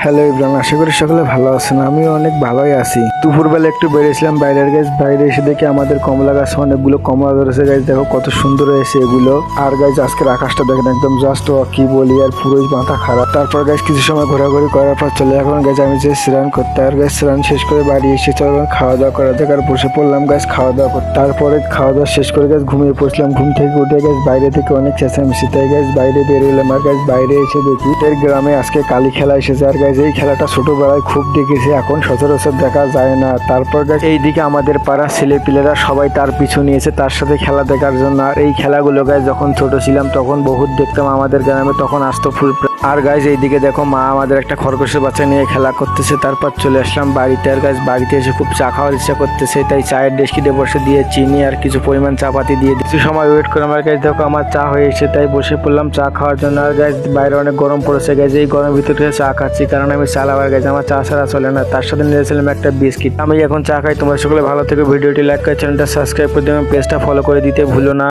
Hello Ibrahim, আশা করি সকলে ভালো আছেন। আমিও অনেক ভালোই আছি। দুপুরবেলা একটু বেরিয়েছিলাম বাইরের গাছ, বাইরে এসে দেখি আমাদের কমলা গাছে অনেকগুলো কমলা ধরেছে। গাছ দেখো কত সুন্দর হয়েছে এগুলো। আর গাছ আজকের আকাশটা দেখেন একদম জাস্ট কি বলি আর পুরোই মাথা খারাপ। তারপর গাছ কিছু সময় ঘোরাঘুরি করার পর চলে এখন গাছ আমি যে স্নান করতে, আর গাছ স্নান শেষ করে বাড়ি এসে চলো খাওয়া দাওয়া করা দেখ, আর বসে পড়লাম গাছ খাওয়া দাওয়া করতে। তারপরে খাওয়া দাওয়া শেষ করে গাছ ঘুমিয়ে পড়ছিলাম। ঘুম থেকে উঠে গাছ বাইরে থেকে অনেক চেঁচামেচি, তাই গাছ বাইরে বেরোলাম। আর গাছ বাইরে এসে দেখি এর গ্রামে আজকে কালী খেলা এসেছে। আর গাছ এই খেলাটা ছোটবেলায় খুব দেখেছি, এখন সচরাচর দেখা যায় না। তারপর গাছ এইদিকে আমাদের পাড়ার ছেলেপিলেরা সবাই তার পিছু নিয়েছে তার সাথে খেলা দেখার জন্য। আর এই খেলাগুলো গাছ যখন ছোট ছিলাম তখন বহুত দেখতাম আমাদের গ্রামে, তখন আসতো ফুল। আর গাছ এইদিকে দেখো মা আমাদের একটা খরগোশের বাচ্চা নিয়ে খেলা করতেছে। তারপর চলে আসলাম বাড়িতে। আর গাছ বাড়িতে এসে খুব চা খাওয়ার ইচ্ছা করতেছে, তাই চায়ের ডেস্কিতে বসে দিয়ে চিনি আর কিছু পরিমাণ চাপাতি দিয়ে কিছু সময় ওয়েট করে আমার গাছ দেখো আমার চা হয়ে এসে, তাই বসে পড়লাম চা খাওয়ার জন্য। আর গাছ বাইরে অনেক গরম পড়েছে। গাছ এই গরমের ভিতরে চা খাচ্ছি কারণ আমি চা লাভার। গাছ আমার চা ছাড়া চলে না। তার সাথে নিয়েছিলাম একটা বিস্কিট। আমি এখন চা খাই। তোমরা সকলে ভালো থেকে ভিডিওটি লাইক করে চ্যানেলটা সাবস্ক্রাইব করে দেবেন, পেজটা ফলো করে দিতে ভুলো না।